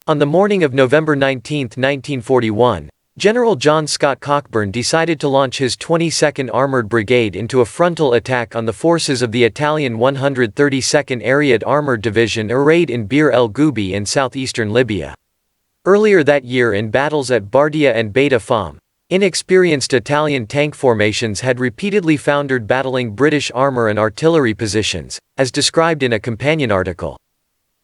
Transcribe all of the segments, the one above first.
On the morning of November 19, 1941, General John Scott Cockburn decided to launch his 22nd Armored Brigade into a frontal attack on the forces of the Italian 132nd Aread Armored Division arrayed in Bir el Gubi in southeastern Libya. Earlier that year, in battles at Bardia and Beda Fomm, inexperienced Italian tank formations had repeatedly foundered battling British armor and artillery positions, as described in a companion article.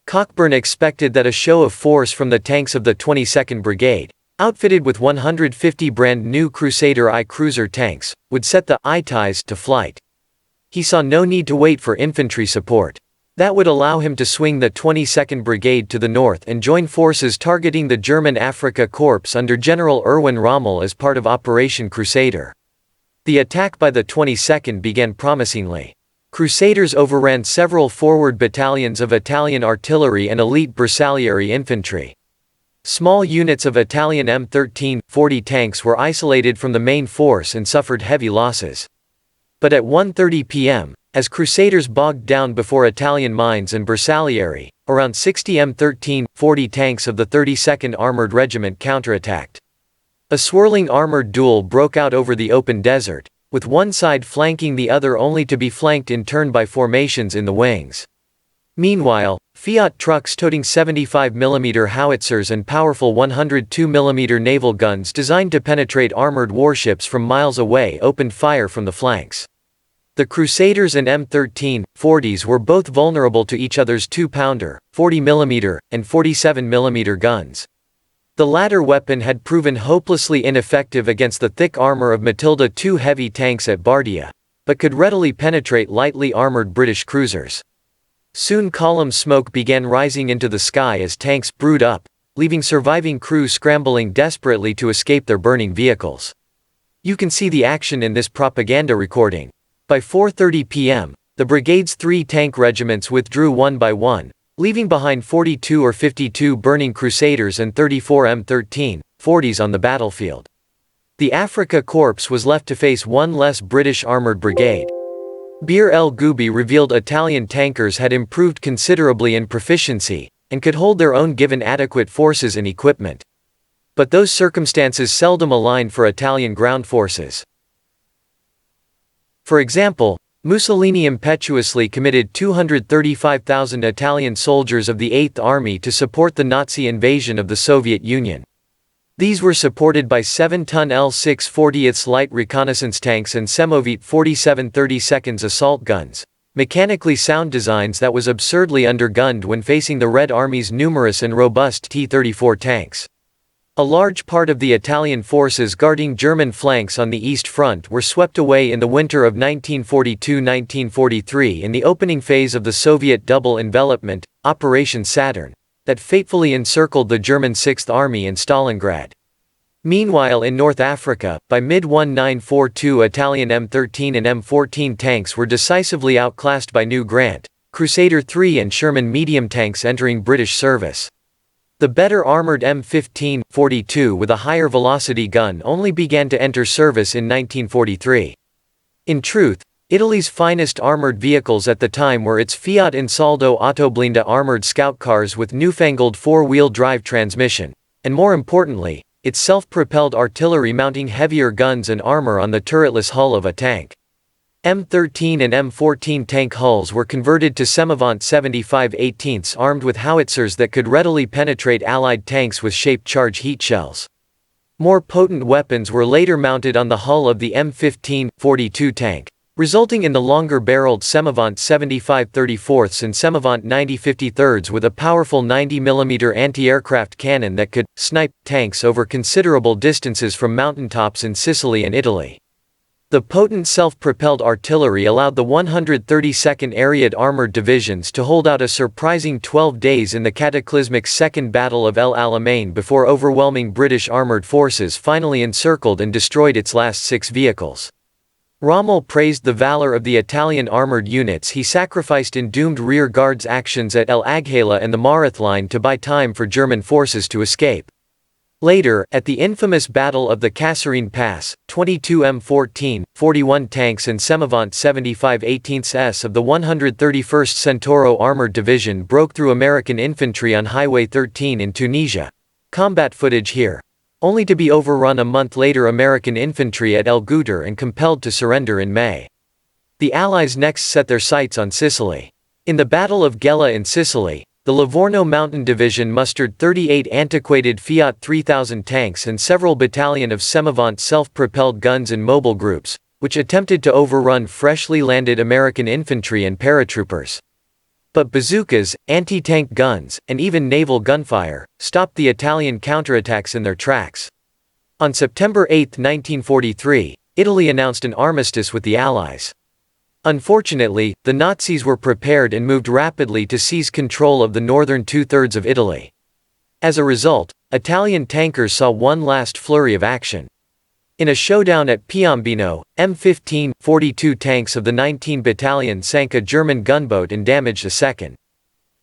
Cockburn expected that a show of force from the tanks of the 22nd Brigade, outfitted with 150 brand-new Crusader I cruiser tanks, would set the ITIs to flight. He saw no need to wait for infantry support. That would allow him to swing the 22nd Brigade to the north and join forces targeting the German Afrika Korps under General Erwin Rommel as part of Operation Crusader. The attack by the 22nd began promisingly. Crusaders overran several forward battalions of Italian artillery and elite Bersaglieri infantry. Small units of Italian M13-40 tanks were isolated from the main force and suffered heavy losses. But at 1:30 p.m., as Crusaders bogged down before Italian mines and Bersaglieri, around 60 M13-40 tanks of the 32nd Armored Regiment counterattacked. A swirling armored duel broke out over the open desert, with one side flanking the other only to be flanked in turn by formations in the wings. Meanwhile, Fiat trucks toting 75mm howitzers and powerful 102mm naval guns designed to penetrate armored warships from miles away opened fire from the flanks. The Crusaders and M13-40s were both vulnerable to each other's 2-pounder, 40mm, and 47mm guns. The latter weapon had proven hopelessly ineffective against the thick armor of Matilda II heavy tanks at Bardia, but could readily penetrate lightly armored British cruisers. Soon column smoke began rising into the sky as tanks brewed up, leaving surviving crew scrambling desperately to escape their burning vehicles. You can see the action in this propaganda recording. By 4:30 p.m., the brigade's 3 tank regiments withdrew one by one, leaving behind 42 or 52 burning Crusaders and 34 M13-40s on the battlefield. The Afrika Korps was left to face one less British armored brigade. Bir el Gubi revealed Italian tankers had improved considerably in proficiency, and could hold their own given adequate forces and equipment. But those circumstances seldom aligned for Italian ground forces. For example, Mussolini impetuously committed 235,000 Italian soldiers of the 8th Army to support the Nazi invasion of the Soviet Union. These were supported by 7-ton L-640ths light reconnaissance tanks and Semovit 47 32nd assault guns, mechanically sound designs that was absurdly undergunned when facing the Red Army's numerous and robust T-34 tanks. A large part of the Italian forces guarding German flanks on the East Front were swept away in the winter of 1942–1943 in the opening phase of the Soviet double envelopment, Operation Saturn, that fatefully encircled the German 6th Army in Stalingrad. Meanwhile, in North Africa, by mid-1942, Italian M13 and M14 tanks were decisively outclassed by New Grant, Crusader III and Sherman medium tanks entering British service. The better armored M15-42 with a higher velocity gun only began to enter service in 1943. In truth, Italy's finest armored vehicles at the time were its Fiat Ansaldo Autoblinda armored scout cars with newfangled 4-wheel drive transmission, and more importantly, its self-propelled artillery mounting heavier guns and armor on the turretless hull of a tank. M13 and M14 tank hulls were converted to Semovant 75/18 armed with howitzers that could readily penetrate Allied tanks with shaped charge heat shells. More potent weapons were later mounted on the hull of the M15-42 tank, resulting in the longer-barreled Semovant 75/34 and Semovant 90/53 with a powerful 90mm anti-aircraft cannon that could snipe tanks over considerable distances from mountaintops in Sicily and Italy. The potent self-propelled artillery allowed the 132nd Aread Armored Divisions to hold out a surprising 12 days in the cataclysmic Second Battle of El Alamein before overwhelming British armored forces finally encircled and destroyed its last 6 vehicles. Rommel praised the valor of the Italian armored units he sacrificed in doomed rear guards actions at El Agheila and the Marath line to buy time for German forces to escape. Later, at the infamous Battle of the Kasserine Pass, 22 M14, 41 tanks and Semavant 75 18s of the 131st Centauro Armored Division broke through American infantry on Highway 13 in Tunisia. Combat footage here. Only to be overrun a month later American infantry at El Ghouter and compelled to surrender in May. The Allies next set their sights on Sicily. In the Battle of Gela in Sicily, the Livorno Mountain Division mustered 38 antiquated Fiat 3000 tanks and several battalion of Semavant self-propelled guns in mobile groups, which attempted to overrun freshly landed American infantry and paratroopers. But bazookas, anti-tank guns, and even naval gunfire stopped the Italian counterattacks in their tracks. On September 8, 1943, Italy announced an armistice with the Allies. Unfortunately, the Nazis were prepared and moved rapidly to seize control of the northern two-thirds of Italy. As a result, Italian tankers saw one last flurry of action. In a showdown at Piombino, M15, 42 tanks of the 19 Battalion sank a German gunboat and damaged a second.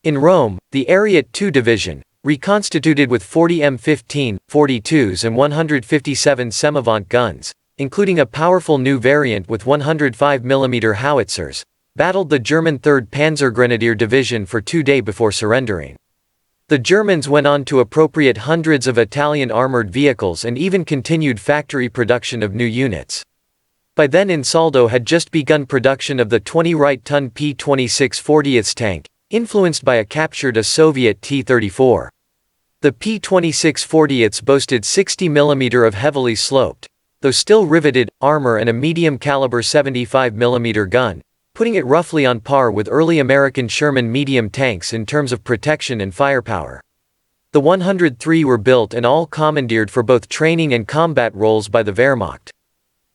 In Rome, the Ariete II Division, reconstituted with 40 M15, 42s and 157 Semavant guns, including a powerful new variant with 105 mm howitzers, battled the German 3rd Panzergrenadier Division for 2 days before surrendering. The Germans went on to appropriate hundreds of Italian armored vehicles and even continued factory production of new units. By then Ansaldo had just begun production of the 20 Wright-ton P-26 40th tank, influenced by a captured Soviet T-34. The P-26 40th boasted 60 mm of heavily sloped, though still riveted, armor and a medium-caliber 75 mm gun, putting it roughly on par with early American Sherman medium tanks in terms of protection and firepower. The 103 were built and all commandeered for both training and combat roles by the Wehrmacht.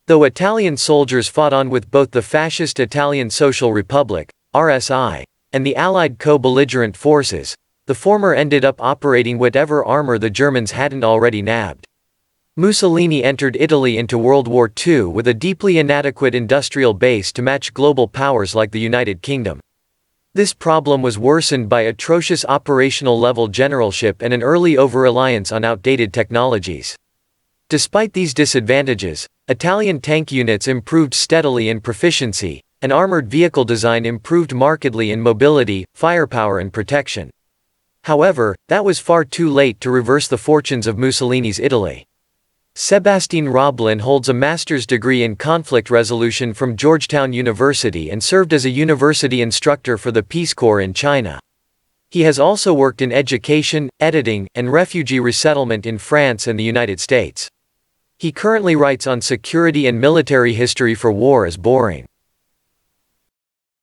Though Italian soldiers fought on with both the fascist Italian Social Republic, RSI, and the Allied co-belligerent forces, the former ended up operating whatever armor the Germans hadn't already nabbed. Mussolini entered Italy into World War II with a deeply inadequate industrial base to match global powers like the United Kingdom. This problem was worsened by atrocious operational-level generalship and an early over-reliance on outdated technologies. Despite these disadvantages, Italian tank units improved steadily in proficiency, and armored vehicle design improved markedly in mobility, firepower and protection. However, that was far too late to reverse the fortunes of Mussolini's Italy. Sébastien Roblin holds a master's degree in conflict resolution from Georgetown University and served as a university instructor for the Peace Corps in China. He has also worked in education, editing, and refugee resettlement in France and the United States. He currently writes on security and military history for War is Boring.